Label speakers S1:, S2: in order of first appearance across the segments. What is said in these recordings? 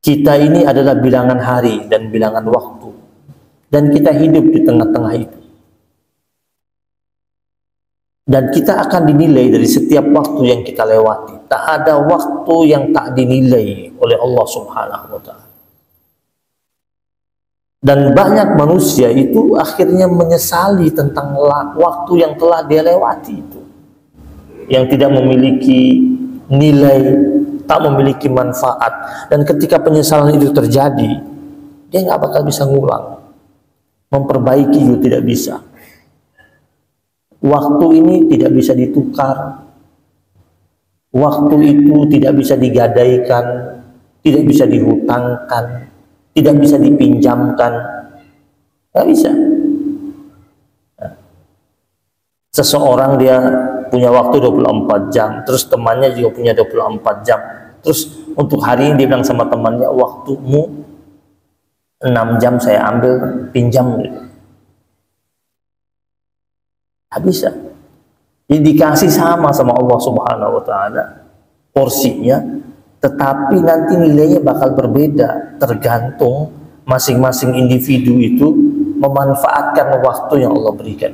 S1: Kita ini adalah bilangan hari dan bilangan waktu, dan kita hidup di tengah-tengah itu. Dan kita akan dinilai dari setiap waktu yang kita lewati. Tak ada waktu yang tak dinilai oleh Allah Subhanahu wa Ta'ala. Dan banyak manusia itu akhirnya menyesali tentang waktu yang telah dia lewati itu, yang tidak memiliki nilai, tak memiliki manfaat. Dan ketika penyesalan itu terjadi, dia nggak bakal bisa ngulang, memperbaiki juga tidak bisa. Waktu ini tidak bisa ditukar, waktu itu tidak bisa digadaikan, tidak bisa dihutangkan, tidak bisa dipinjamkan, nggak bisa. Seseorang dia punya waktu 24 jam, terus temannya juga punya 24 jam. Terus untuk hari ini dia bilang sama temannya, waktumu 6 jam saya ambil, pinjam. Nggak bisa. Jadi dikasih sama Allah Subhanahu wa Ta'ala porsinya, tetapi nanti nilainya bakal berbeda, tergantung masing-masing individu itu memanfaatkan waktu yang Allah berikan.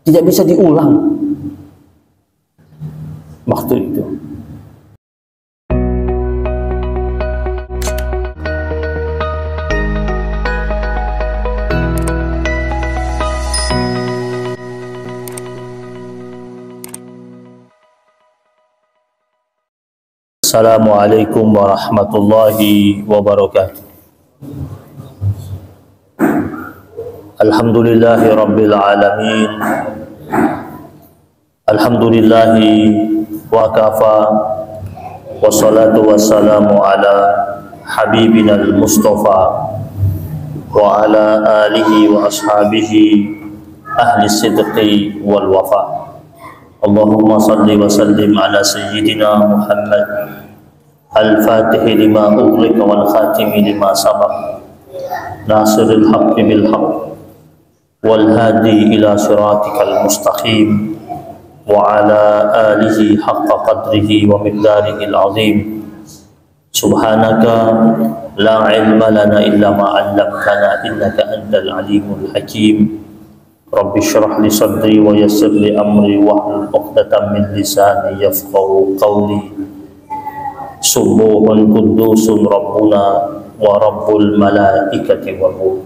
S1: Tidak bisa diulang waktu itu. Assalamualaikum warahmatullahi wabarakatuh. Alhamdulillahi rabbil alamin. Alhamdulillahi wa kafa, wassalatu wassalamu ala habibina al-mustafa wa ala alihi wa ashabihi ahli sidqi wal wafa. Allahumma salli wa sallim ala sayyidina Muhammad al-fatihi lima ughliqa wal khatimi lima sabaq, nasiril haqqi bil haqq wal hadi ila siratikal mustaqim, wa ala alihi haqqa qadrihi wa miqdarihi al-azim. Subhanaka la ilma lana illa ma 'allamtana innaka antal alimul hakim. Rabbi shrah li sadri wa yassir li amri wahlul 'uqdatam min lisani yafqahu qawli. Subuhun kudusun Rabbuna wa Rabbul malaikati wal ruh.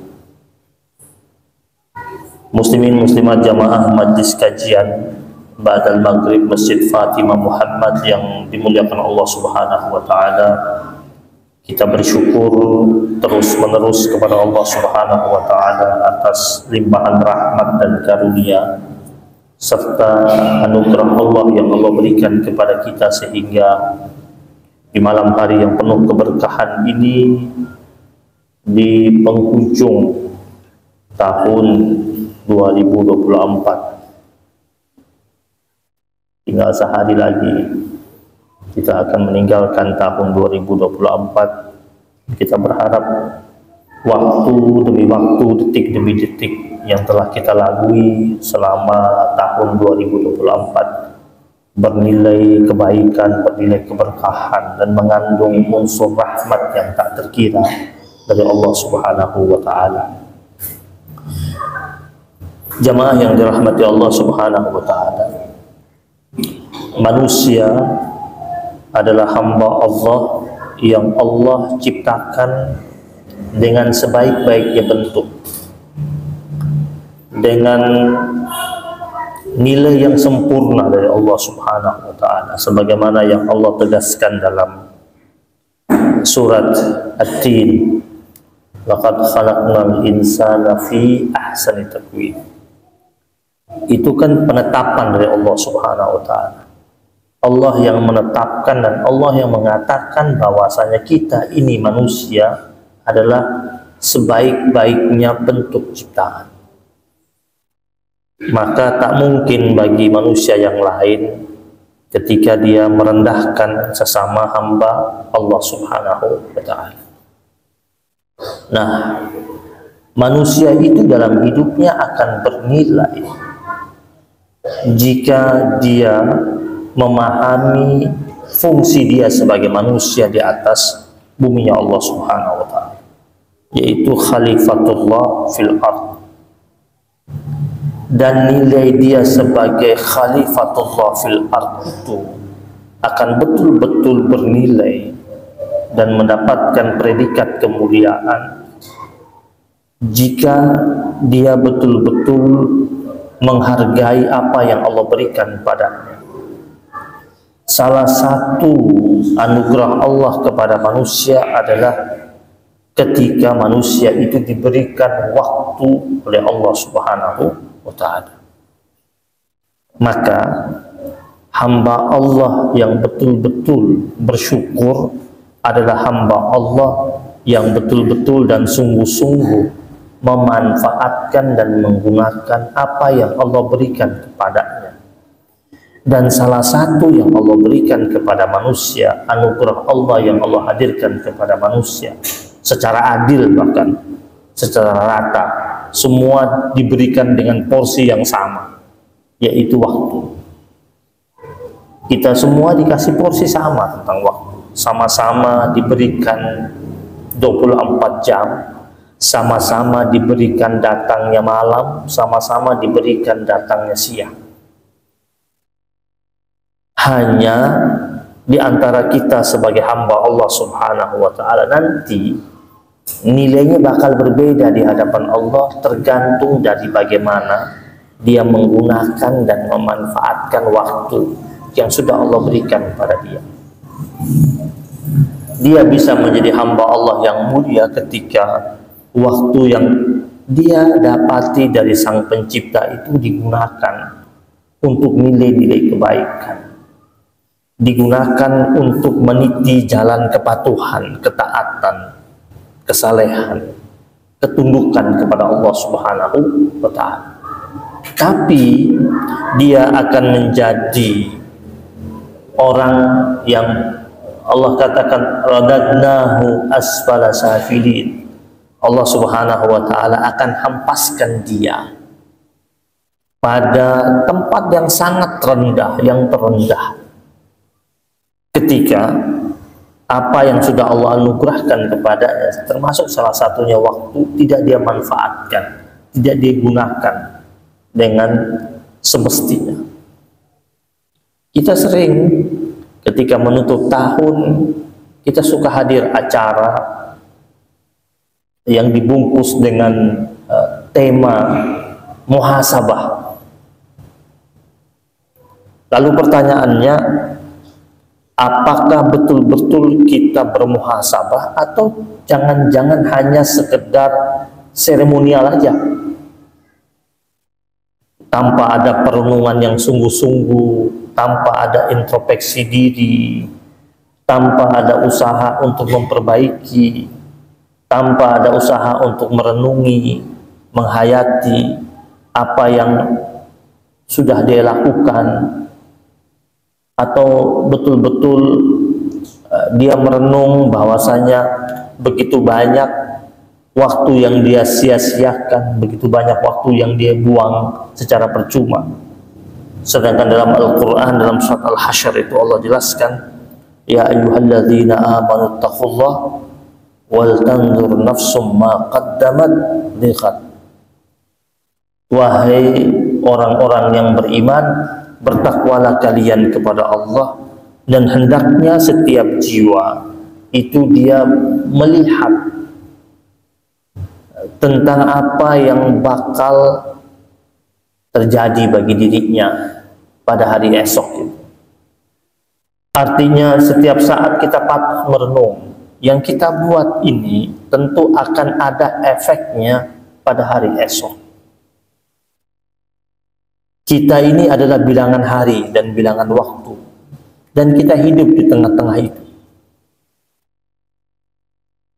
S1: Muslimin muslimat jamaah majlis kajian Ba'dal Maghrib Masjid Fatimah Muhammad yang dimuliakan Allah Subhanahu wa Ta'ala, kita bersyukur terus menerus kepada Allah Subhanahu wa Ta'ala atas limpahan rahmat dan karunia serta anugerah Allah yang Allah berikan kepada kita, sehingga di malam hari yang penuh keberkahan ini, di penghujung tahun 2024, tinggal sehari lagi kita akan meninggalkan tahun 2024. Kita berharap waktu demi waktu, detik demi detik yang telah kita lalui selama tahun 2024 bernilai kebaikan, bernilai keberkahan, dan mengandung unsur rahmat yang tak terkira dari Allah Subhanahu wa Ta'ala. Jamaah yang dirahmati Allah Subhanahu wa Ta'ala, manusia adalah hamba Allah yang Allah ciptakan dengan sebaik-baiknya bentuk, dengan nilai yang sempurna dari Allah Subhanahu wa Ta'ala, sebagaimana yang Allah tegaskan dalam surat At-Tin, laqad khalaqnal insana fi ahsani taqwim. Itu kan penetapan dari Allah Subhanahu wa Ta'ala. Allah yang menetapkan dan Allah yang mengatakan bahwasanya kita ini manusia adalah sebaik-baiknya bentuk ciptaan. Maka tak mungkin bagi manusia yang lain ketika dia merendahkan sesama hamba Allah Subhanahu wa Ta'ala. Nah, manusia itu dalam hidupnya akan bernilai jika dia memahami fungsi dia sebagai manusia di atas buminya Allah Subhanahu wa taala, yaitu khalifatullah fil ard. Dan nilai dia sebagai khalifatullah fil ard itu akan betul-betul bernilai dan mendapatkan predikat kemuliaan jika dia betul-betul menghargai apa yang Allah berikan padanya. Salah satu anugerah Allah kepada manusia adalah ketika manusia itu diberikan waktu oleh Allah Subhanahu wa ta'ala. Maka hamba Allah yang betul-betul bersyukur adalah hamba Allah yang betul-betul dan sungguh-sungguh memanfaatkan dan menggunakan apa yang Allah berikan kepadanya. Dan salah satu yang Allah berikan kepada manusia, anugerah Allah yang Allah hadirkan kepada manusia secara adil, bahkan secara rata, semua diberikan dengan porsi yang sama, yaitu waktu. Kita semua dikasih porsi sama tentang waktu, sama-sama diberikan 24 jam, sama-sama diberikan datangnya malam, sama-sama diberikan datangnya siang. Hanya di antara kita sebagai hamba Allah Subhanahu wa ta'ala nanti nilainya bakal berbeda di hadapan Allah, tergantung dari bagaimana dia menggunakan dan memanfaatkan waktu yang sudah Allah berikan kepada dia. Dia bisa menjadi hamba Allah yang mulia ketika waktu yang dia dapati dari Sang Pencipta itu digunakan untuk nilai-nilai kebaikan, digunakan untuk meniti jalan kepatuhan, ketaatan, kesalehan, ketundukan kepada Allah Subhanahu wa ta'ala. Tapi dia akan menjadi orang yang Allah katakan radadnahu asfala safilin. Allah Subhanahu wa ta'ala akan hampaskan dia pada tempat yang sangat rendah, yang terendah, ketika apa yang sudah Allah anugerahkan kepadanya, termasuk salah satunya waktu, tidak dia manfaatkan, tidak dia gunakan dengan semestinya. Kita sering ketika menutup tahun, kita suka hadir acara yang dibungkus dengan tema muhasabah. Lalu pertanyaannya, apakah betul-betul kita bermuhasabah atau jangan-jangan hanya sekedar seremonial aja, tanpa ada perenungan yang sungguh-sungguh, tanpa ada introspeksi diri, tanpa ada usaha untuk memperbaiki, tanpa ada usaha untuk merenungi, menghayati apa yang sudah dia lakukan, atau betul-betul dia merenung bahwasanya begitu banyak waktu yang dia sia-siakan, begitu banyak waktu yang dia buang secara percuma. Sedangkan dalam Al-Quran, dalam surat Al-Hasyr itu Allah jelaskan, ya ayyuhalladzina amanu taqullah wal tanzur nafsum ma qaddamat lighad. Wahai orang-orang yang beriman, bertakwalah kalian kepada Allah, dan hendaknya setiap jiwa itu dia melihat tentang apa yang bakal terjadi bagi dirinya pada hari esok. Artinya setiap saat kita patut merenung, yang kita buat ini tentu akan ada efeknya pada hari esok. Kita ini adalah bilangan hari dan bilangan waktu, dan kita hidup di tengah-tengah itu.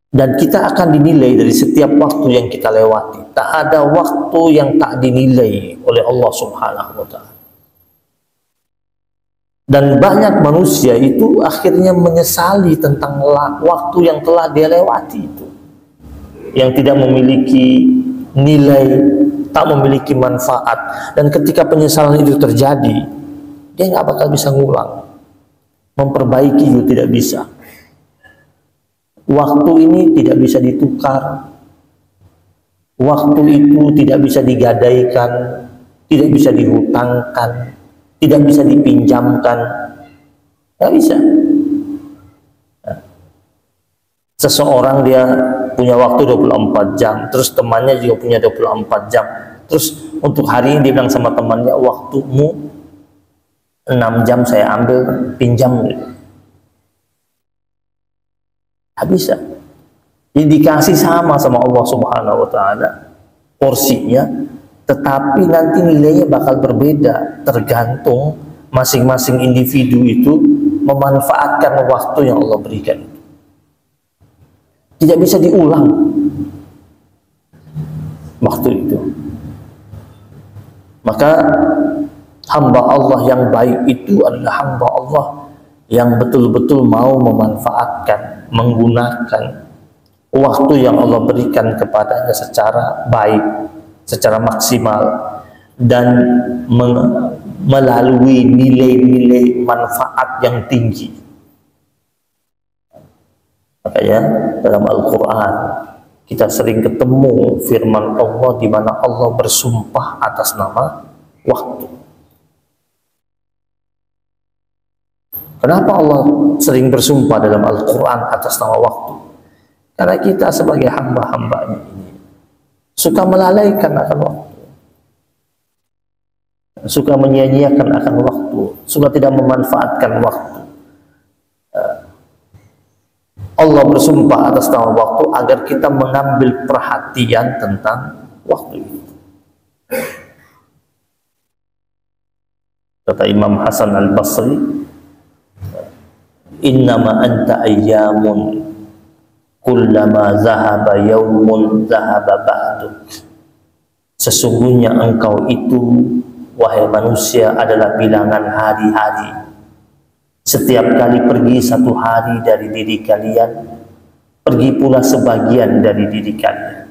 S1: Dan kita akan dinilai dari setiap waktu yang kita lewati. Tak ada waktu yang tak dinilai oleh Allah Subhanahu wa ta'ala. Dan banyak manusia itu akhirnya menyesali tentang waktu yang telah dia lewati itu, yang tidak memiliki nilai, tak memiliki manfaat. Dan ketika penyesalan itu terjadi, dia nggak bakal bisa ngulang. memperbaiki juga tidak bisa. Waktu ini tidak bisa ditukar. Waktu itu tidak bisa digadaikan, tidak bisa dihutangkan, tidak bisa dipinjamkan. Nggak bisa. Seseorang dia punya waktu 24 jam, terus temannya juga punya 24 jam. Terus untuk hari ini dia bilang sama temannya, waktumu 6 jam saya ambil, pinjam. Nggak bisa. Dikasih sama Allah Subhanahu wa Ta'ala porsinya, tetapi nanti nilainya bakal berbeda tergantung masing-masing individu itu memanfaatkan waktu yang Allah berikan. Tidak bisa diulang waktu itu. Maka hamba Allah yang baik itu adalah hamba Allah yang betul-betul mau memanfaatkan, menggunakan waktu yang Allah berikan kepadanya secara baik, secara maksimal, dan melalui nilai-nilai manfaat yang tinggi. Makanya dalam Al-Quran kita sering ketemu firman Allah di mana Allah bersumpah atas nama waktu. Kenapa Allah sering bersumpah dalam Al-Quran atas nama waktu? Karena kita sebagai hamba-hambanya ini suka melalaikan akan waktu, suka menyia-nyiakan akan waktu, suka tidak memanfaatkan waktu. Allah bersumpah atas nama waktu agar kita mengambil perhatian tentang waktu itu. Kata Imam Hasan Al-Basri, innama anta ayyamun kullama zahaba yaumun zahaba ba'duk. Sesungguhnya engkau itu, wahai manusia, adalah bilangan hari-hari. Setiap kali pergi satu hari dari diri kalian, pergi pula sebagian dari diri kalian.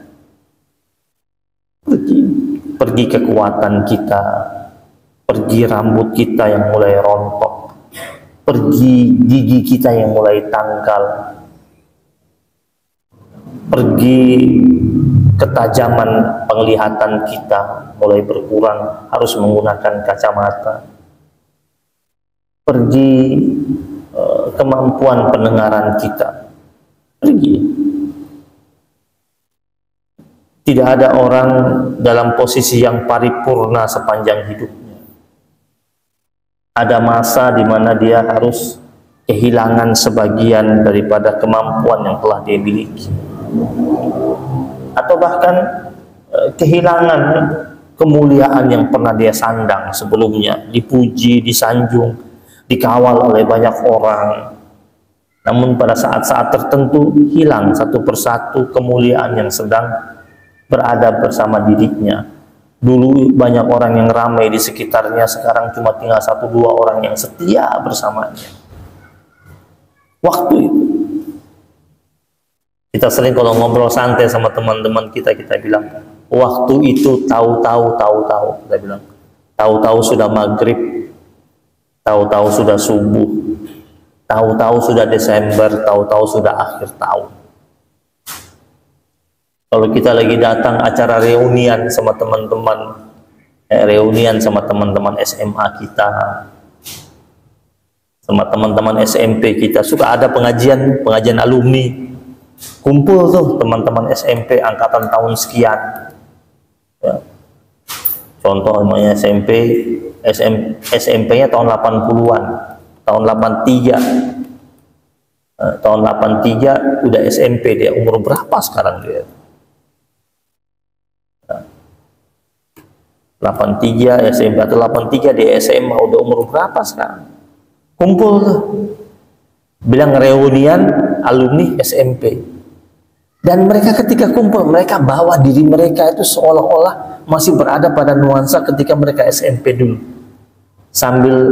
S1: Pergi kekuatan kita, pergi rambut kita yang mulai rontok, pergi gigi kita yang mulai tanggal, pergi ketajaman penglihatan kita mulai berkurang, harus menggunakan kacamata, pergi kemampuan pendengaran kita, pergi. Tidak ada orang dalam posisi yang paripurna sepanjang hidupnya. Ada masa di mana dia harus kehilangan sebagian daripada kemampuan yang telah dia miliki, atau bahkan kehilangan kemuliaan yang pernah dia sandang sebelumnya, dipuji, disanjung, dikawal oleh banyak orang. Namun pada saat-saat tertentu hilang satu persatu kemuliaan yang sedang berada bersama dirinya. Dulu banyak orang yang ramai di sekitarnya, sekarang cuma tinggal 1-2 orang yang setia bersamanya. Waktu itu kita sering kalau ngobrol santai sama teman-teman kita bilang, waktu itu tahu-tahu, kita bilang, tahu-tahu sudah maghrib, tahu-tahu sudah subuh, tahu-tahu sudah Desember, tahu-tahu sudah akhir tahun. Kalau kita lagi datang acara reunian sama teman-teman, reunian sama teman-teman SMA kita, sama teman-teman SMP kita, suka ada pengajian alumni, kumpul tuh teman-teman SMP angkatan tahun sekian. Ya. Contoh namanya SMP-nya tahun 80-an, tahun 83. Tahun 83 udah SMP dia, umur berapa sekarang dia? 83 SMP atau 83 di SMA, udah umur berapa sekarang? Kumpul tuh, bilang reunian alumni SMP. Dan mereka ketika kumpul, mereka bawa diri mereka itu seolah-olah masih berada pada nuansa ketika mereka SMP dulu. Sambil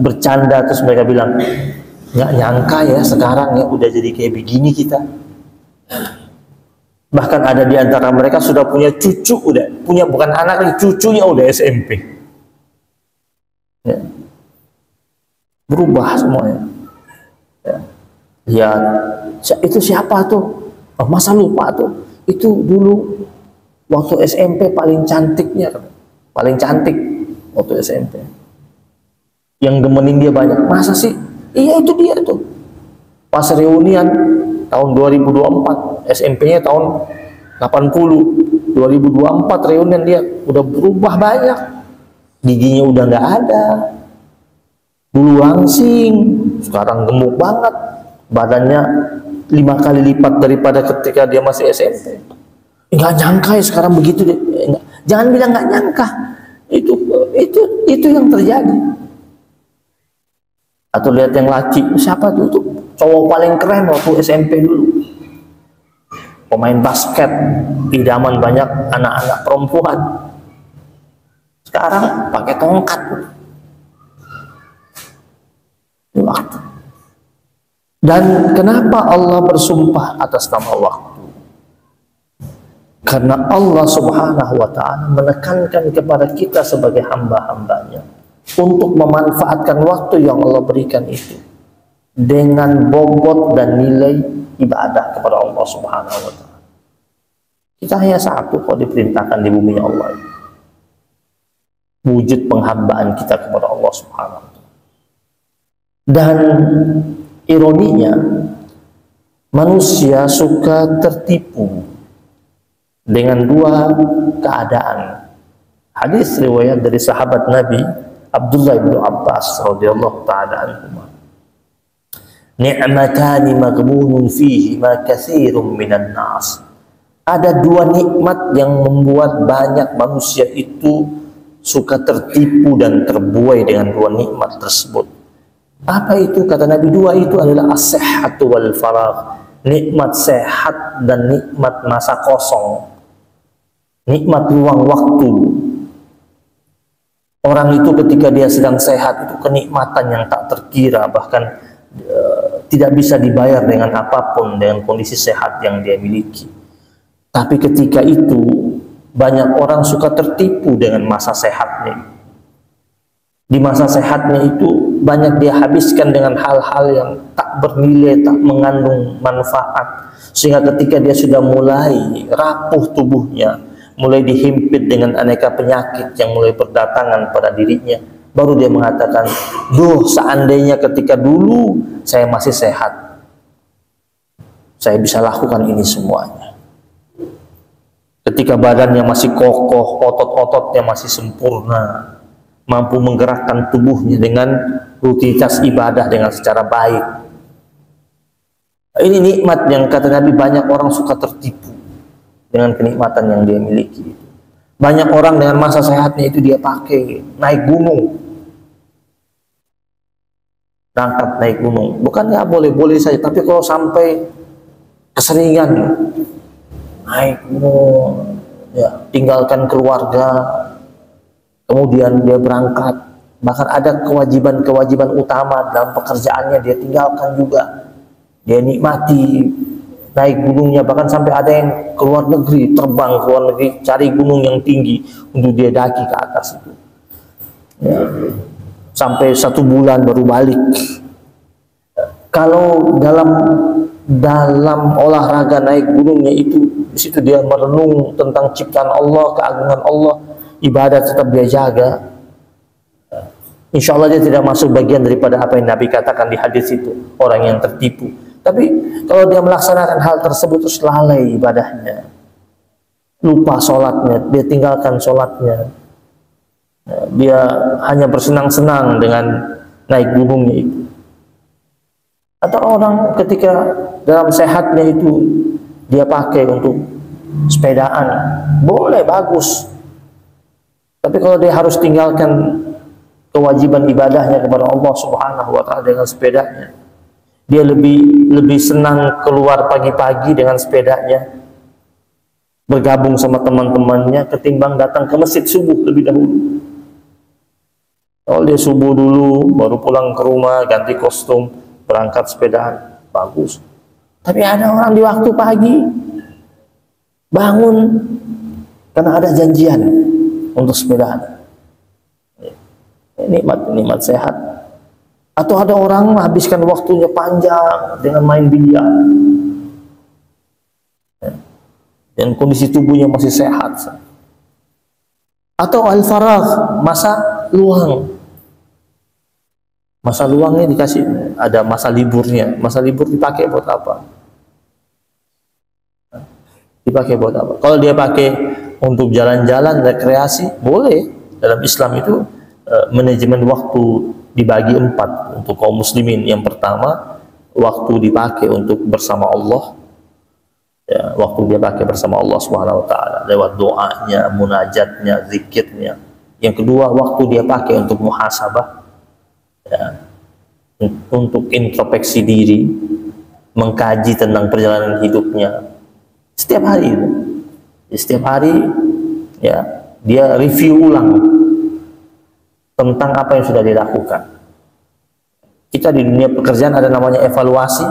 S1: bercanda, terus mereka bilang, nggak nyangka ya sekarang ya udah jadi kayak begini kita. Bahkan ada di antara mereka sudah punya cucu, udah punya, bukan anak lagi, cucunya udah SMP. Ya. Berubah semuanya. Ya. Lihat, itu siapa tuh? Oh, masa lupa tuh? Itu dulu waktu SMP paling cantiknya, paling cantik waktu SMP. Yang gemenin dia banyak. Masa sih? Iya, itu dia tuh. Pas reunian tahun 2024, SMP-nya tahun 80, 2024 reunian dia udah berubah banyak. Giginya udah nggak ada. Dulu langsing, sekarang gemuk banget. Badannya 5 kali lipat daripada ketika dia masih SMP. Nggak nyangka ya sekarang begitu deh. Jangan bilang nggak nyangka. Itu yang terjadi. Atau lihat yang laki, siapa tuh? Itu cowok paling keren waktu SMP dulu. Pemain basket, idaman banyak anak-anak perempuan. Sekarang pakai tongkat. Waktu. Dan kenapa Allah bersumpah atas nama waktu? Karena Allah Subhanahu wa ta'ala menekankan kepada kita sebagai hamba-hambanya untuk memanfaatkan waktu yang Allah berikan itu dengan bobot dan nilai ibadah kepada Allah Subhanahu wa ta'ala. Kita hanya satu kok diperintahkan di bumi Allah. Wujud penghambaan kita kepada Allah Subhanahu wa ta'ala. Dan ironinya, manusia suka tertipu dengan dua keadaan. Hadis riwayat dari sahabat Nabi Abdullah bin Abbas radhiyallahu ta'ala anhuma. Ni'matani maghbunun fihi ma katsirun minan nas. Ada dua nikmat yang membuat banyak manusia itu suka tertipu dan terbuai dengan dua nikmat tersebut. Apa itu? Kata Nabi, dua itu adalah as-sihhatu wal faragh. Nikmat sehat dan nikmat masa kosong. Nikmat luang waktu. Orang itu ketika dia sedang sehat itu kenikmatan yang tak terkira, bahkan tidak bisa dibayar dengan apapun dengan kondisi sehat yang dia miliki. Tapi ketika itu banyak orang suka tertipu dengan masa sehatnya. Di masa sehatnya itu banyak dia habiskan dengan hal-hal yang tak bernilai, tak mengandung manfaat. Sehingga ketika dia sudah mulai rapuh tubuhnya, mulai dihimpit dengan aneka penyakit yang mulai berdatangan pada dirinya, baru dia mengatakan, duh, seandainya ketika dulu saya masih sehat, saya bisa lakukan ini semuanya. Ketika badannya masih kokoh, otot-ototnya masih sempurna, mampu menggerakkan tubuhnya dengan rutinitas ibadah dengan secara baik. Ini nikmat yang kata Nabi banyak orang suka tertipu dengan kenikmatan yang dia miliki. Banyak orang dengan masa sehatnya itu dia pakai naik gunung, berangkat naik gunung. Bukan nggak boleh saja, tapi kalau sampai keseringan naik gunung, ya, tinggalkan keluarga, kemudian dia berangkat, bahkan ada kewajiban-kewajiban utama dalam pekerjaannya dia tinggalkan juga, dia nikmati naik gunungnya, bahkan sampai ada yang keluar negeri, terbang ke luar negeri, cari gunung yang tinggi untuk dia daki ke atas itu, ya, sampai 1 bulan baru balik. Kalau dalam olahraga naik gunungnya itu, di situ dia merenung tentang ciptaan Allah, keagungan Allah, ibadat tetap dia jaga. Insya Allah dia tidak masuk bagian daripada apa yang Nabi katakan di hadis itu, orang yang tertipu. Tapi kalau dia melaksanakan hal tersebut terus lalai ibadahnya, lupa sholatnya, dia tinggalkan sholatnya, dia hanya bersenang-senang dengan naik gunungnya itu. Atau orang ketika dalam sehatnya itu dia pakai untuk sepedaan, boleh, bagus. Tapi kalau dia harus tinggalkan kewajiban ibadahnya kepada Allah Subhanahu wa ta'ala dengan sepedanya, dia lebih senang keluar pagi-pagi dengan sepedanya, bergabung sama teman-temannya, ketimbang datang ke masjid subuh lebih dahulu. Kalau dia subuh dulu, baru pulang ke rumah, ganti kostum, berangkat sepedaan, bagus. Tapi ada orang di waktu pagi bangun karena ada janjian untuk sepedaan. Nikmat sehat. Atau ada orang menghabiskan waktunya panjang dengan main biliar, dan kondisi tubuhnya masih sehat. Atau al-faragh, masa luang. Masa luangnya dikasih, ada masa liburnya. Masa libur dipakai buat apa? Dipakai buat apa? Kalau dia pakai untuk jalan-jalan, rekreasi, boleh. Dalam Islam itu manajemen waktu dibagi 4 untuk kaum muslimin. Yang pertama, waktu dipakai untuk bersama Allah. Ya, waktu dia pakai bersama Allah Subhanahu wa taala lewat doanya, munajatnya, zikirnya. Yang kedua, waktu dia pakai untuk muhasabah, ya, untuk introspeksi diri, mengkaji tentang perjalanan hidupnya. Setiap hari, ya, dia review ulang tentang apa yang sudah dilakukan. Kita di dunia pekerjaan ada namanya evaluasi.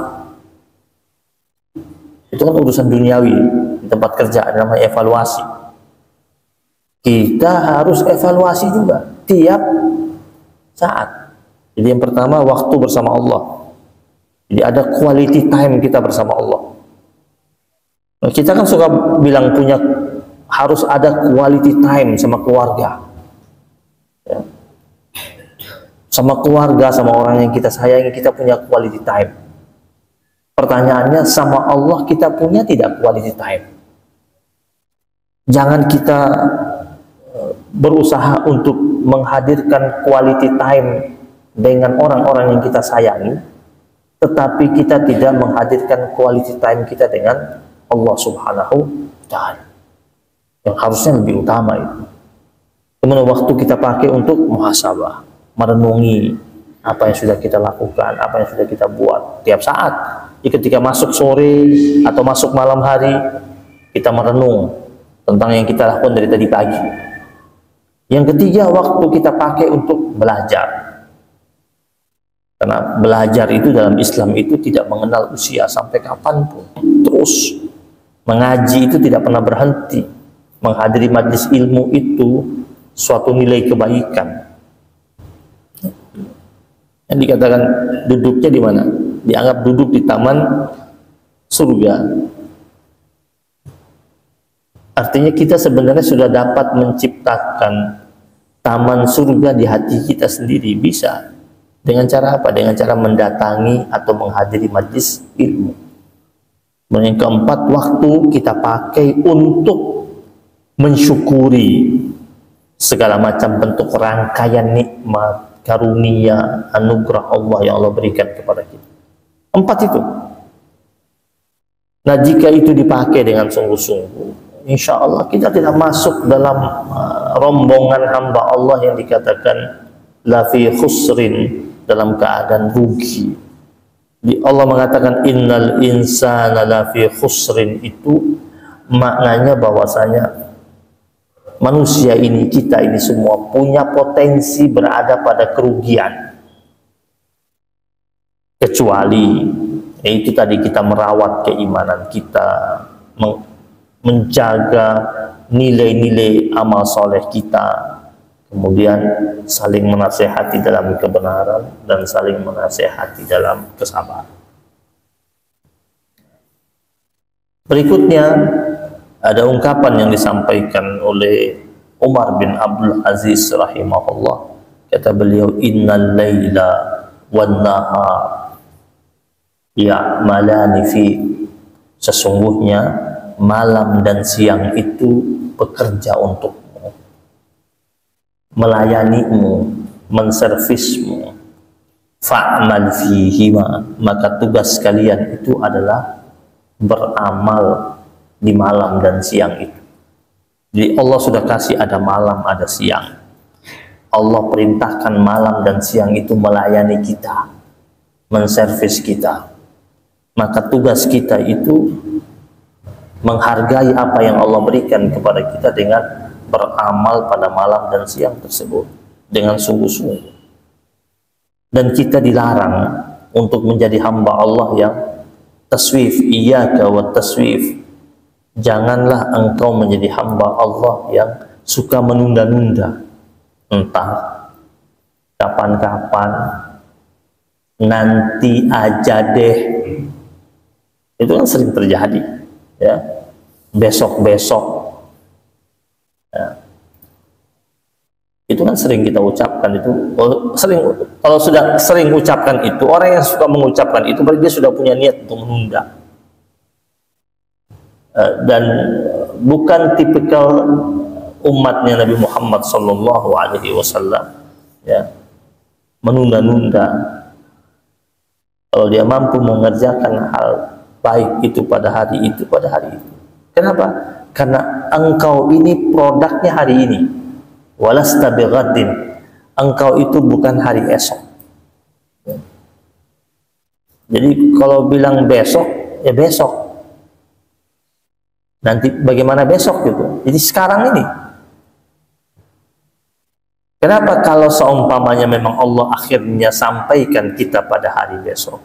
S1: Itu kan urusan duniawi. Di tempat kerja ada namanya evaluasi. Kita harus evaluasi juga tiap saat. Jadi yang pertama, waktu bersama Allah. Jadi ada quality time kita bersama Allah. Nah, kita kan suka bilang harus ada quality time sama keluarga, ya. Sama keluarga, sama orang yang kita sayangi, kita punya quality time. Pertanyaannya, sama Allah kita punya tidak quality time? Jangan kita berusaha untuk menghadirkan quality time dengan orang-orang yang kita sayangi, tetapi kita tidak menghadirkan quality time kita dengan Allah Subhanahu wa ta'ala, yang harusnya lebih utama itu. Kemudian waktu kita pakai untuk muhasabah, merenungi apa yang sudah kita lakukan, apa yang sudah kita buat tiap saat. Jadi ketika masuk sore atau masuk malam hari, kita merenung tentang yang kita lakukan dari tadi pagi. Yang ketiga, waktu kita pakai untuk belajar. Karena belajar itu dalam Islam itu tidak mengenal usia, sampai kapanpun terus. Mengaji itu tidak pernah berhenti. Menghadiri majlis ilmu itu suatu nilai kebaikan. Yang dikatakan duduknya di mana? Dianggap duduk di taman surga. Artinya kita sebenarnya sudah dapat menciptakan taman surga di hati kita sendiri. Bisa. Dengan cara apa? Dengan cara mendatangi atau menghadiri majlis ilmu. Yang keempat, waktu kita pakai untuk mensyukuri segala macam bentuk rangkaian nikmat, karunia, anugerah Allah yang Allah berikan kepada kita. 4 itu. Nah, jika itu dipakai dengan sungguh-sungguh, insya Allah kita tidak masuk dalam rombongan hamba Allah yang dikatakan la fi khusrin, dalam keadaan rugi. Allah mengatakan innal insana lafi khusrin, itu maknanya bahwasanya manusia ini, kita ini semua punya potensi berada pada kerugian, kecuali itu tadi kita merawat keimanan kita, menjaga nilai-nilai amal soleh kita, kemudian saling menasehati dalam kebenaran dan saling menasehati dalam kesabaran. Berikutnya ada ungkapan yang disampaikan oleh Umar bin Abdul Aziz rahimahullah. Kata beliau, innal laila wan nahar ya'malani fi, sesungguhnya malam dan siang itu bekerja untuk melayanimu, menservismu. Fa'mal fihima, maka tugas kalian itu adalah beramal di malam dan siang itu. Jadi Allah sudah kasih ada malam, ada siang. Allah perintahkan malam dan siang itu melayani kita, menservis kita. Maka tugas kita itu menghargai apa yang Allah berikan kepada kita dengan beramal pada malam dan siang tersebut dengan sungguh-sungguh. Dan kita dilarang untuk menjadi hamba Allah yang taswif, iyyaka wa taswif. Janganlah engkau menjadi hamba Allah yang suka menunda-nunda, entah kapan-kapan, nanti aja deh. Itu kan sering terjadi, ya. Besok-besok, ya. Itu kan sering kita ucapkan itu. Kalau sudah sering ucapkan itu, orang yang suka mengucapkan itu berarti dia sudah punya niat untuk menunda. Dan bukan tipikal umatnya Nabi Muhammad Sallallahu Alaihi Wasallam, ya, menunda-nunda. Kalau dia mampu mengerjakan hal baik itu pada hari itu, pada hari itu. Kenapa? Karena engkau ini produknya hari ini. Walasta bighadin, engkau itu bukan hari esok. Jadi kalau bilang besok, ya besok. Nanti bagaimana besok gitu. Jadi sekarang ini. Kenapa kalau seumpamanya memang Allah akhirnya sampaikan kita pada hari besok,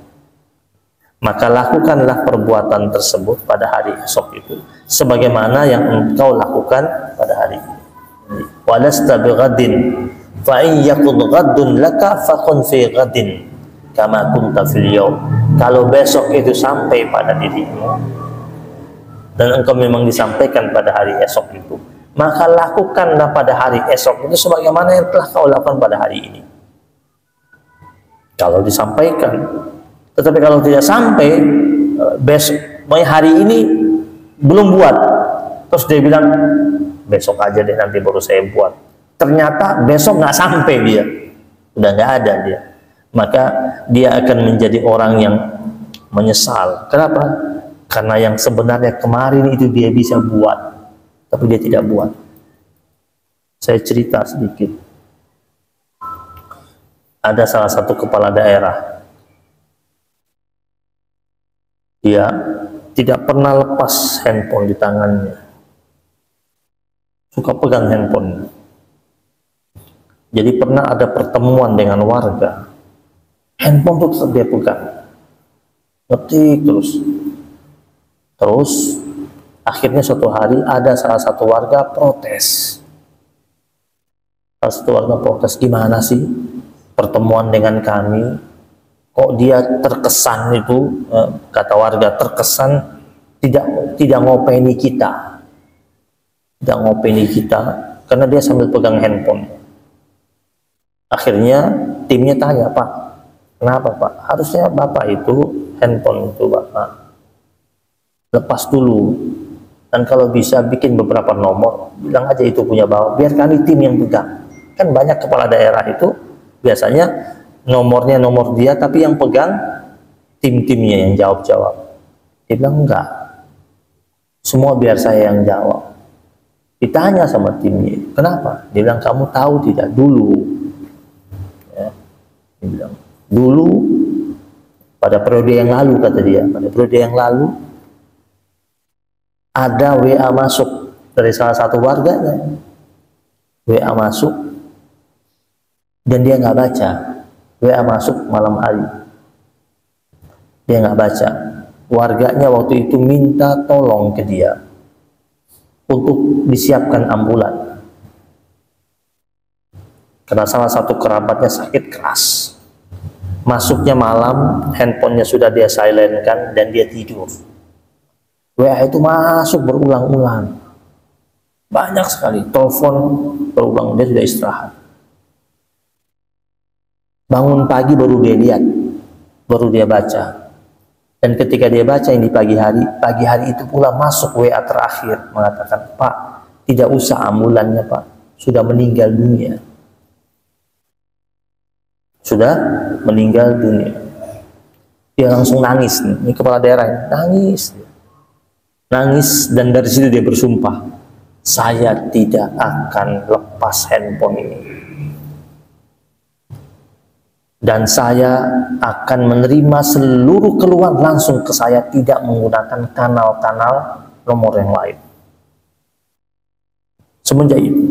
S1: maka lakukanlah perbuatan tersebut pada hari esok itu sebagaimana yang engkau lakukan pada hari ini. Walasta bighadin fa in yakun ghadun laka fakun fi ghadin kama kunta fil yaum. Kalau besok itu sampai pada dirimu dan engkau memang disampaikan pada hari esok itu, maka lakukanlah pada hari esok itu sebagaimana yang telah kau lakukan pada hari ini. Kalau disampaikan. Tetapi kalau tidak sampai, besok hari ini belum buat, terus dia bilang besok aja deh nanti baru saya buat. Ternyata besok nggak sampai, dia udah nggak ada dia, maka dia akan menjadi orang yang menyesal. Kenapa? Karena yang sebenarnya kemarin itu dia bisa buat, tapi dia tidak buat. Saya cerita sedikit. Ada salah satu kepala daerah, dia tidak pernah lepas handphone di tangannya, suka pegang handphone. Jadi pernah ada pertemuan dengan warga, handphone itu tetap dia pegang, ngetik terus akhirnya suatu hari ada salah satu warga protes. Gimana sih pertemuan dengan kami, kok dia terkesan itu, kata warga, terkesan tidak ngopeni kita, karena dia sambil pegang handphone. Akhirnya timnya tanya, Pak, kenapa Pak? Harusnya Bapak itu handphone itu Bapak lepas dulu, dan kalau bisa bikin beberapa nomor, bilang aja itu punya Bapak, biar kami tim yang pegang. Kan banyak kepala daerah itu biasanya nomornya nomor dia, tapi yang pegang tim-timnya yang jawab. Dia bilang enggak, semua biar saya yang jawab. Ditanya sama timnya, kenapa? Dia bilang, kamu tahu tidak, dulu, ya, dia bilang, dulu pada periode yang lalu, kata dia, pada periode yang lalu ada WA masuk dari salah satu warganya, WA masuk dan dia nggak baca. WA masuk malam hari, dia nggak baca. Warganya waktu itu minta tolong ke dia untuk disiapkan ambulan karena salah satu kerabatnya sakit keras. Masuknya malam, handphonenya sudah dia silentkan dan dia tidur. WA itu masuk berulang-ulang, banyak sekali, telepon berulang, dia sudah istirahat. Bangun pagi baru dia lihat, baru dia baca. Dan ketika dia baca yang di pagi hari itu pula masuk WA terakhir mengatakan, Pak, tidak usah ambulannya Pak, sudah meninggal dunia. Sudah meninggal dunia. Dia langsung nangis, ini kepala daerah nangis. Nangis, dan dari situ dia bersumpah, saya tidak akan lepas handphone ini. Dan saya akan menerima seluruh keluhan langsung ke saya, tidak menggunakan kanal-kanal nomor yang lain. Semenjak itu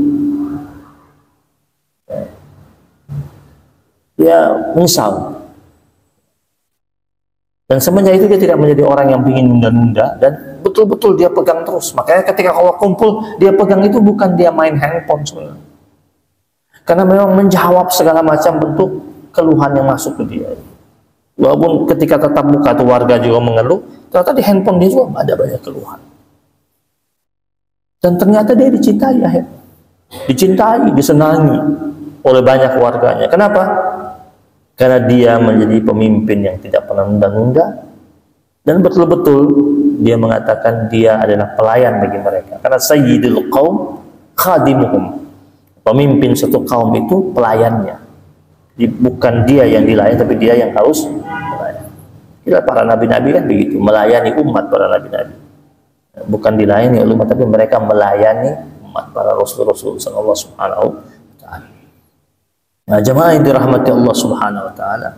S1: dia menyesal, dan semenjak itu dia tidak menjadi orang yang ingin nunda-nunda, dan betul-betul dia pegang terus. Makanya ketika kalau kumpul dia pegang itu bukan dia main handphone sebenarnya, karena memang menjawab segala macam bentuk keluhan yang masuk ke dia. Walaupun ketika tatap muka tuh warga juga mengeluh, ternyata di handphone dia juga ada banyak keluhan. Dan ternyata dia dicintai, dicintai, disenangi oleh banyak warganya. Kenapa? Karena dia menjadi pemimpin yang tidak pernah nunda-nunda, dan betul-betul dia mengatakan dia adalah pelayan bagi mereka. Karena sayyidul qaum khadimuhum, pemimpin satu kaum itu pelayannya. Bukan dia yang dilayani, tapi dia yang harus melayani. Kita para nabi-nabi kan begitu, melayani umat para nabi-nabi. Bukan dilayani oleh umat, tapi mereka melayani umat para rasul-rasul sallallahu subhanahu wa ta'ala. Nah, jamaah yang dirahmati Allah subhanahu wa ta'ala,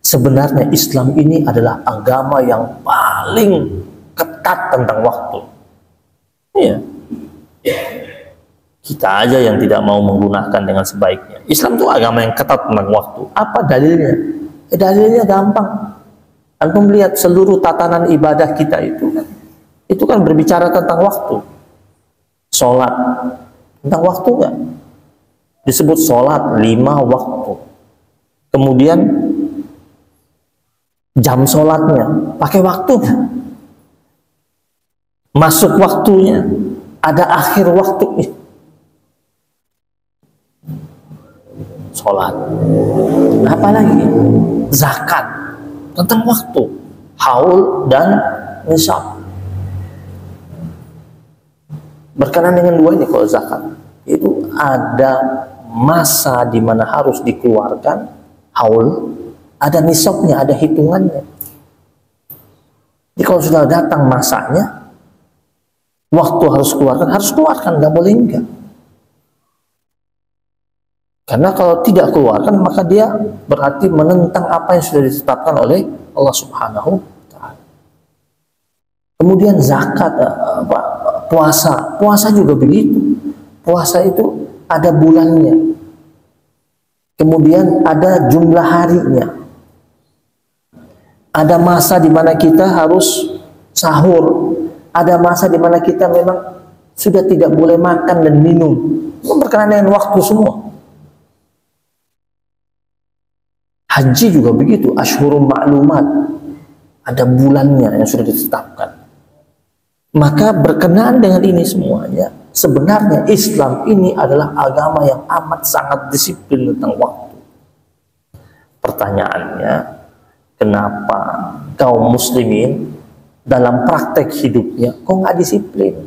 S1: sebenarnya Islam ini adalah agama yang paling ketat tentang waktu. Iya. Kita aja yang tidak mau menggunakan dengan sebaiknya. Islam itu agama yang ketat tentang waktu. Apa dalilnya? Dalilnya gampang. Antum lihat seluruh tatanan ibadah kita itu kan berbicara tentang waktu. Sholat tentang waktu nggak? Disebut sholat 5 waktu. Kemudian jam sholatnya pakai waktunya, masuk waktunya, ada akhir waktunya. Sholat, apalagi zakat tentang waktu, haul dan nisab. Berkenaan dengan dua ini, kalau zakat itu ada masa di mana harus dikeluarkan, haul, ada nisabnya, ada hitungannya. Jadi kalau sudah datang masanya, waktu harus keluarkan, nggak boleh enggak. Karena kalau tidak keluarkan, maka dia berarti menentang apa yang sudah ditetapkan oleh Allah Subhanahu wa ta'ala. Kemudian zakat, puasa juga begitu. Puasa itu ada bulannya. Kemudian ada jumlah harinya. Ada masa di mana kita harus sahur. Ada masa di mana kita memang sudah tidak boleh makan dan minum. Itu berkenaan dengan waktu semua. Haji juga begitu, asyhurun ma'lumat, ada bulannya yang sudah ditetapkan. Maka berkenaan dengan ini semuanya, sebenarnya Islam ini adalah agama yang amat sangat disiplin tentang waktu. Pertanyaannya, kenapa kaum muslimin dalam praktek hidupnya kok nggak disiplin?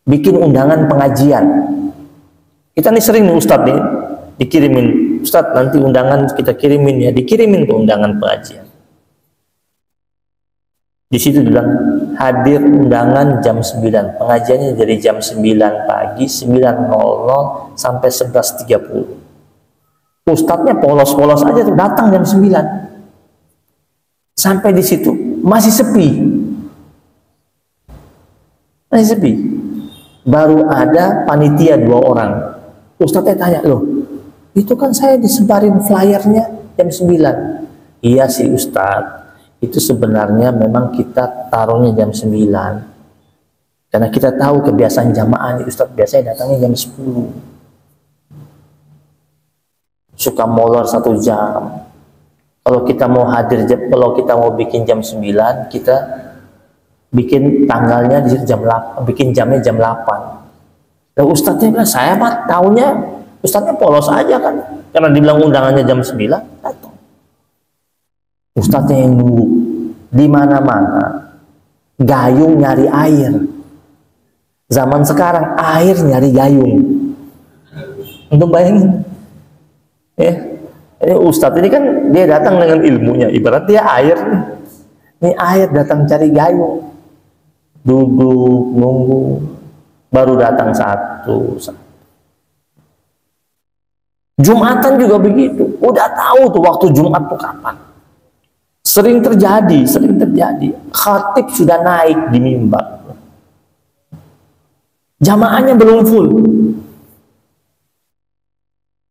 S1: Bikin undangan pengajian. Kita nih sering nih Ustadz nih dikirimin, Ustadz nanti undangan kita kirimin ya, dikirimin tuh undangan pengajian. Di situ bilang hadir undangan jam 9, pengajiannya dari jam 9 pagi 9.00 sampai 11.30. Ustadznya polos-polos aja tuh datang jam 9. Sampai di situ masih sepi. Masih sepi. Baru ada panitia 2 orang. Ustadznya tanya, loh, itu kan saya disebarin flyernya jam 9. Iya sih Ustadz, itu sebenarnya memang kita taruhnya jam 9. Karena kita tahu kebiasaan jamaah nih Ustadz, biasanya datangnya jam 10. Suka molor 1 jam. Kalau kita mau hadir, kalau kita mau bikin jam 9, kita bikin tanggalnya di jam 8, bikin jamnya jam 8. Lalu Ustadznya bilang, saya mah tahunya Ustadznya polos aja kan, karena dibilang undangannya jam 9 datang. Ustadznya yang nunggu di mana-mana, gayung nyari air. Zaman sekarang air nyari gayung. Untuk bayangin, ya, ini Ustadz ini kan dia datang dengan ilmunya, ibarat dia air nih. Ini air datang cari gayung, duduk nunggu, baru datang satu. Jumatan juga begitu, udah tahu tuh waktu Jumat tuh kapan. Sering terjadi. Khatib sudah naik di mimbar, jamaahnya belum full.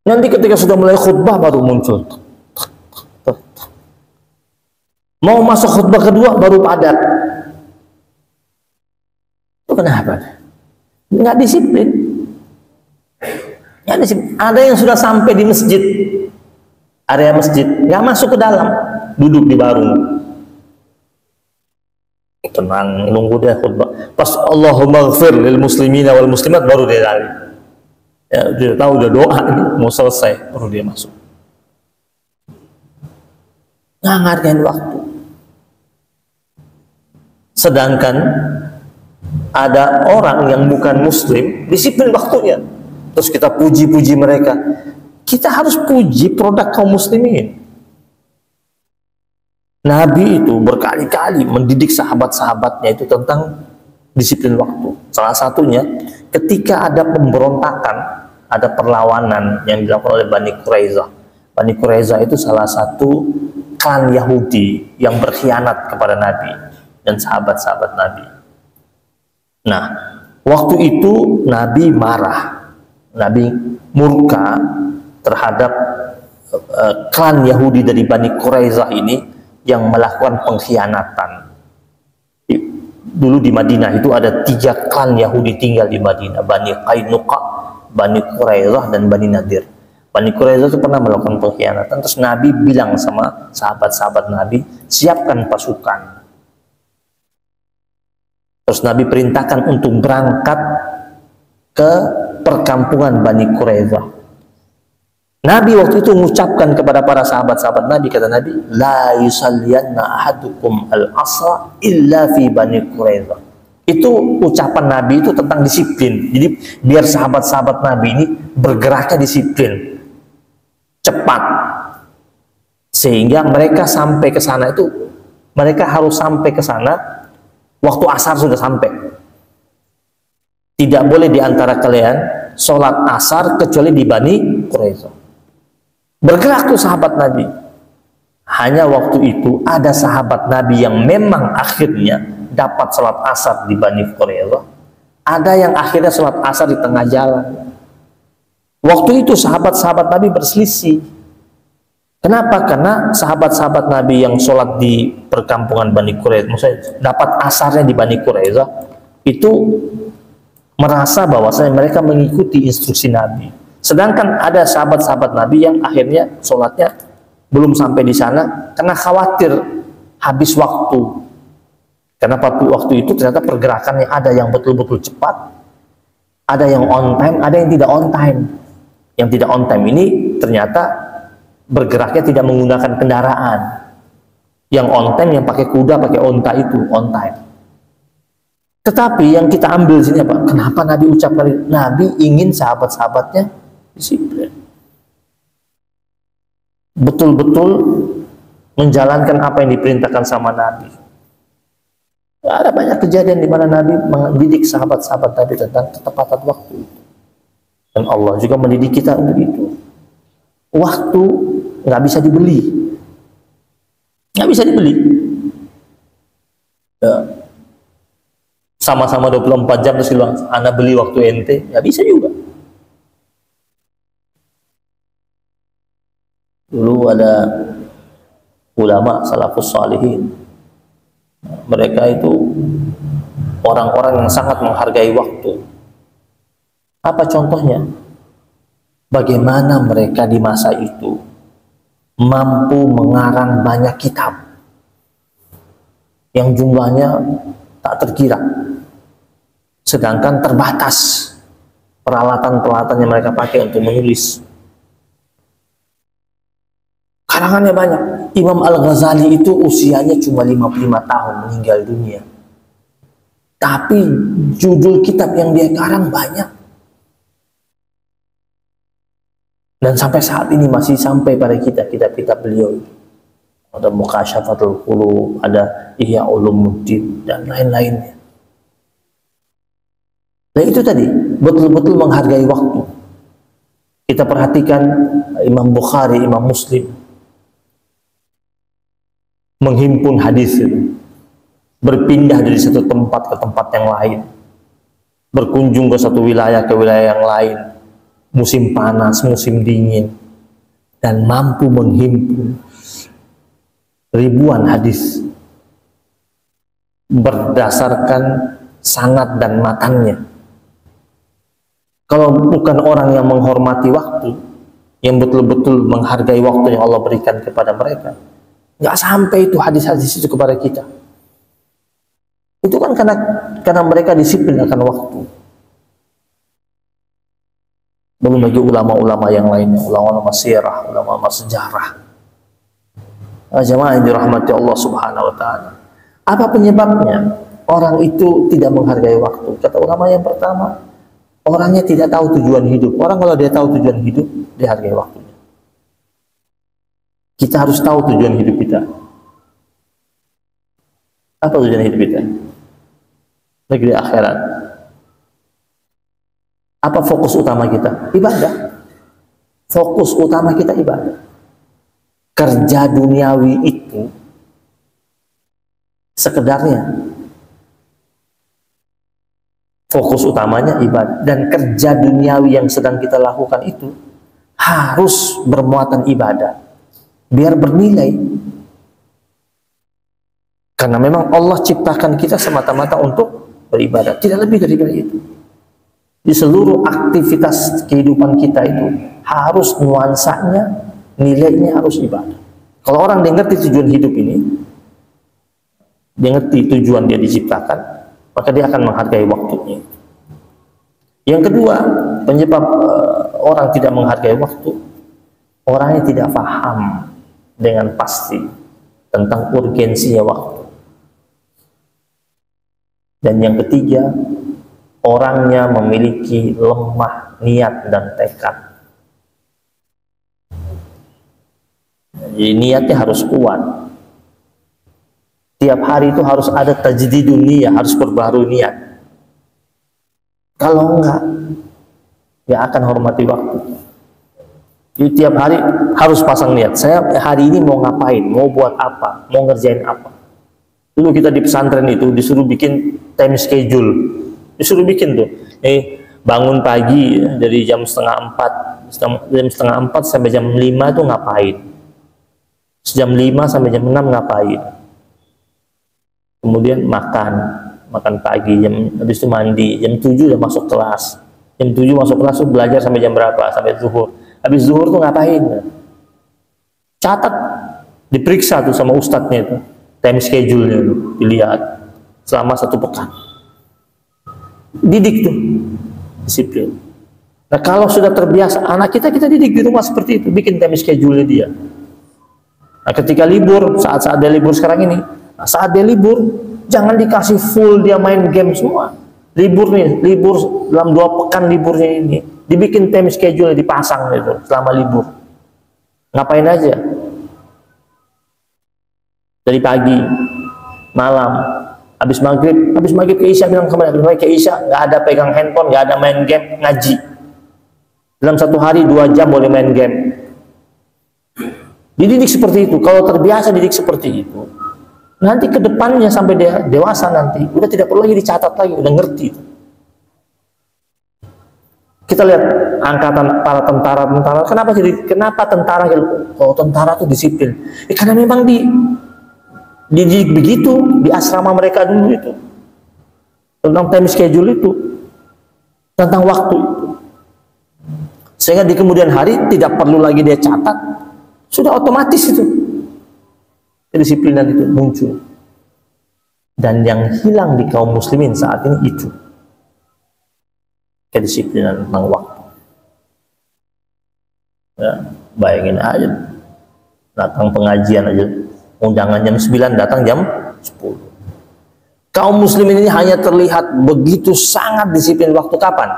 S1: Nanti ketika sudah mulai khutbah baru muncul. Mau masuk khutbah kedua baru padat. Itu kenapa? Nggak disiplin. Ada yang sudah sampai di masjid, area masjid, nggak masuk ke dalam, duduk di barung, tenang, nunggu dia khutbah. Pas Allahumma ghfir lil muslimina wal muslimat, baru dia lari. Ya, dia tahu udah doa ini mau selesai, baru dia masuk. Nggak ngargain waktu. Sedangkan ada orang yang bukan muslim disiplin waktunya, terus kita puji-puji mereka. Kita harus puji produk kaum muslimin. Nabi itu berkali-kali mendidik sahabat-sahabatnya itu tentang disiplin waktu. Salah satunya ketika ada pemberontakan, ada perlawanan yang dilakukan oleh Bani Quraizah. Bani Quraizah itu salah satu klan Yahudi yang berkhianat kepada Nabi dan sahabat-sahabat Nabi. Nah, waktu itu Nabi marah, Nabi murka terhadap klan Yahudi dari Bani Quraizah ini yang melakukan pengkhianatan. Dulu di Madinah itu ada 3 klan Yahudi tinggal di Madinah, Bani Qainuqa, Bani Quraizah, dan Bani Nadir. Bani Quraizah itu pernah melakukan pengkhianatan, terus Nabi bilang sama sahabat-sahabat Nabi, siapkan pasukan. Terus Nabi perintahkan untuk berangkat ke perkampungan Bani Quraizah. Nabi waktu itu mengucapkan kepada para sahabat-sahabat Nabi, kata Nabi, la yusalliyanna ahadukum al-asra illa fi Bani Quraizah. Itu ucapan Nabi itu tentang disiplin. Jadi biar sahabat-sahabat Nabi ini bergeraknya disiplin, cepat, sehingga mereka sampai ke sana itu, mereka harus sampai ke sana waktu asar sudah sampai. Tidak boleh diantara kalian sholat asar kecuali di Bani Quraizah. Bergerak tuh sahabat Nabi. Hanya waktu itu ada sahabat Nabi yang memang akhirnya dapat sholat asar di Bani Quraizah. Ada yang akhirnya sholat asar di tengah jalan. Waktu itu sahabat-sahabat Nabi berselisih. Kenapa? Karena sahabat-sahabat Nabi yang sholat di perkampungan Bani Quraizah, maksudnya dapat asarnya di Bani Quraizah, itu merasa bahwasanya mereka mengikuti instruksi Nabi. Sedangkan ada sahabat-sahabat Nabi yang akhirnya sholatnya belum sampai di sana karena khawatir habis waktu. Karena waktu itu ternyata pergerakannya ada yang betul-betul cepat, ada yang on time, ada yang tidak on time. Yang tidak on time ini ternyata bergeraknya tidak menggunakan kendaraan. Yang on time yang pakai kuda, pakai onta itu on time. Tetapi yang kita ambil sini apa? Kenapa Nabi ucapkan? Nabi ingin sahabat-sahabatnya disiplin, betul-betul menjalankan apa yang diperintahkan sama Nabi. Ada banyak kejadian di mana Nabi mendidik sahabat-sahabat Nabi tentang ketepatan waktu. Dan Allah juga mendidik kita untuk itu. Waktu nggak bisa dibeli, nggak bisa dibeli. Ya. Sama-sama 24 jam terus bilang, "Ana beli waktu ente," nggak bisa juga. Dulu ada ulama salafus salihin, mereka itu orang-orang yang sangat menghargai waktu. Apa contohnya? Bagaimana mereka di masa itu mampu mengarang banyak kitab yang jumlahnya tak terkira, sedangkan terbatas peralatan-peralatan yang mereka pakai untuk menulis. Karangannya banyak. Imam Al-Ghazali itu usianya cuma 55 tahun meninggal dunia. Tapi judul kitab yang dia karang banyak. Dan sampai saat ini masih sampai pada kita kitab-kitab beliau. Ada Muqasyafatul Qulub, ada Ihya Ulumuddin, dan lain-lainnya. Nah itu tadi, betul-betul menghargai waktu. Kita perhatikan Imam Bukhari, Imam Muslim menghimpun hadis itu, berpindah dari satu tempat ke tempat yang lain, berkunjung ke satu wilayah ke wilayah yang lain, musim panas, musim dingin, dan mampu menghimpun ribuan hadis berdasarkan sanad dan matannya. Kalau bukan orang yang menghormati waktu, yang betul-betul menghargai waktu yang Allah berikan kepada mereka. Nggak sampai itu hadis-hadis itu kepada kita. Itu kan karena mereka disiplin akan waktu. Belum lagi ulama-ulama yang lainnya, ulama-ulama sirah, ulama-ulama sejarah. Jamaah yang dirahmati Allah Subhanahu wa taala. Apa penyebabnya orang itu tidak menghargai waktu? Kata ulama yang pertama, orangnya tidak tahu tujuan hidup. Orang kalau dia tahu tujuan hidup, dia hargai waktunya. Kita harus tahu tujuan hidup kita. Apa tujuan hidup kita? Negeri akhirat. Apa fokus utama kita? Ibadah. Fokus utama kita ibadah. Kerja duniawi itu sekedarnya. Fokus utamanya ibadah. Dan kerja duniawi yang sedang kita lakukan itu harus bermuatan ibadah. Biar bernilai. Karena memang Allah ciptakan kita semata-mata untuk beribadah, tidak lebih daripada itu. Di seluruh aktivitas kehidupan kita itu harus nuansanya, nilainya harus ibadah. Kalau orang dia ngerti tujuan hidup ini, dia ngerti tujuan dia diciptakan, maka dia akan menghargai waktunya. Yang kedua, penyebab orang tidak menghargai waktu, orangnya tidak paham dengan pasti tentang urgensinya waktu. Dan yang ketiga, orangnya memiliki lemah niat dan tekad. Jadi niatnya harus kuat. Tiap hari itu harus ada tajdidun niyah, harus berbaharui niat. Kalau enggak, ya akan hormati waktu. Jadi tiap hari harus pasang niat. Saya hari ini mau ngapain, mau buat apa, mau ngerjain apa. Dulu kita di pesantren itu disuruh bikin time schedule, disuruh bikin tuh, bangun pagi dari jam setengah 4 sampai jam 5 tuh ngapain, jam 5 sampai jam 6 ngapain, kemudian makan pagi, habis itu mandi, jam 7 udah masuk kelas, jam 7 masuk kelas tuh belajar sampai jam berapa, sampai zuhur, habis zuhur tuh ngapain, catat, diperiksa tuh sama ustadznya itu, time schedule-nya tuh, dilihat selama 1 pekan. Didik tuh, disiplin. Nah kalau sudah terbiasa, anak kita didik di rumah seperti itu, bikin time schedule dia. Nah ketika libur, saat dia libur sekarang ini, saat dia libur, jangan dikasih full dia main game semua. Libur dalam 2 pekan liburnya ini, dibikin time schedule, dipasang itu selama libur. Ngapain aja? Dari pagi, malam, habis maghrib ke isya, bilang kemana? Habis maghrib ke isya, nggak ada pegang handphone, nggak ada main game, ngaji. Dalam 1 hari 2 jam boleh main game. Dididik seperti itu. Kalau terbiasa didik seperti itu, nanti ke depannya sampai dia dewasa nanti, udah tidak perlu lagi dicatat lagi, udah ngerti. Kita lihat angkatan para tentara. Kenapa tentara? Oh tentara tuh disiplin. Karena memang dididik begitu di asrama mereka dulu itu, tentang time schedule itu, tentang waktu itu, sehingga di kemudian hari tidak perlu lagi dia catat, sudah otomatis itu kedisiplinan itu muncul. Dan yang hilang di kaum muslimin saat ini itu kedisiplinan tentang waktu. Ya, bayangin aja, datang pengajian aja, undangan jam 9, datang jam 10. Kaum muslimin ini hanya terlihat begitu sangat disiplin waktu kapan?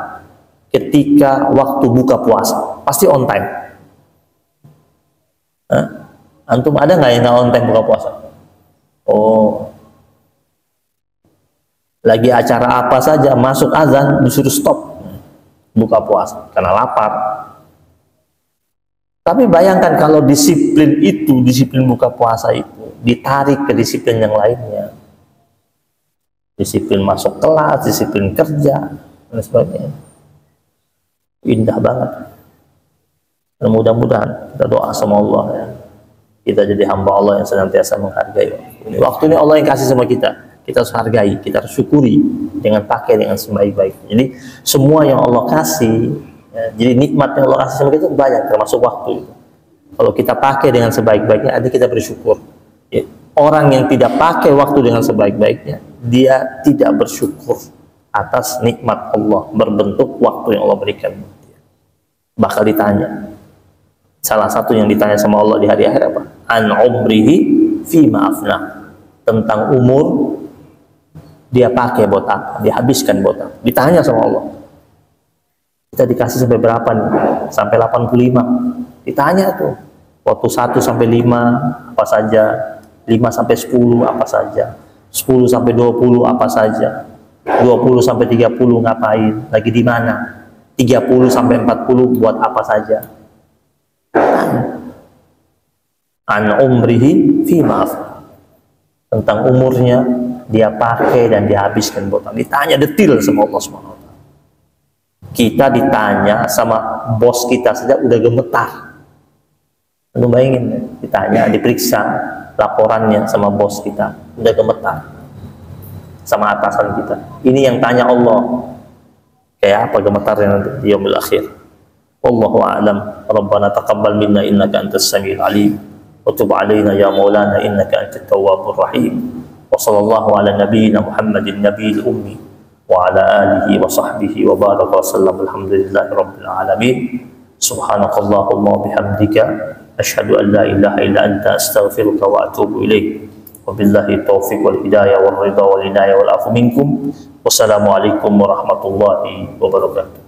S1: Ketika waktu buka puasa, pasti on time. Antum ada nggak yang nggak on time buka puasa? Oh, lagi acara apa saja, masuk azan disuruh stop buka puasa karena lapar. Tapi bayangkan kalau disiplin itu, disiplin buka puasa itu ditarik ke disiplin yang lainnya, disiplin masuk kelas, disiplin kerja dan sebagainya, indah banget. Dan mudah-mudahan kita doa sama Allah ya, kita jadi hamba Allah yang senantiasa menghargai waktu ini. Allah yang kasih sama kita, kita harus hargai, kita harus syukuri dengan pakai dengan sebaik-baiknya. Jadi semua yang Allah kasih Ya, jadi nikmat yang Allah kasih sama kita banyak, termasuk waktu itu. Kalau kita pakai dengan sebaik-baiknya, ada kita bersyukur. Ya, orang yang tidak pakai waktu dengan sebaik-baiknya, dia tidak bersyukur atas nikmat Allah berbentuk waktu yang Allah berikan. Bakal ditanya. Salah satu yang ditanya sama Allah di hari akhir apa? An umrihi fi ma'afna. Tentang umur dia pakai buat apa? Dihabiskan buat apa? Ditanya sama Allah. Kita dikasih sampai berapa nih? Sampai 85. Ditanya tuh. Waktu 1 sampai 5 apa saja? 5 sampai 10 apa saja? 10 sampai 20 apa saja? 20 sampai 30 ngapain? Lagi di mana? 30 sampai 40 buat apa saja? An umrihi fi ma'af. Tentang umurnya dia pakai dan dihabiskan buat apa? Ditanya detil sama Allah SWT. Kita ditanya sama bos kita saja udah gemetar. Lu bayangin, ditanya, diperiksa laporannya sama bos kita, udah gemetar. Sama atasan kita. Ini yang tanya Allah. Kayak apa gemetarnya nanti di yaumil akhir. Wallahu a'lam. Rabbana taqabbal minna innaka antas samiul alim. Wa tub 'alaina ya maulana innaka antat tawwabur rahim. Wa sallallahu ala nabiyyina Muhammadin nabiyil ummi. وعلى آله وصحبه وبارك وسلم الحمد لله رب العالمين سبحانك اللهم وبحمدك أشهد أن لا إله إلا أنت أستغفرك وأتوب إليك وبالله التوفيق والهداية والرضا والعناية والعفو منكم والسلام عليكم ورحمة الله وبركاته.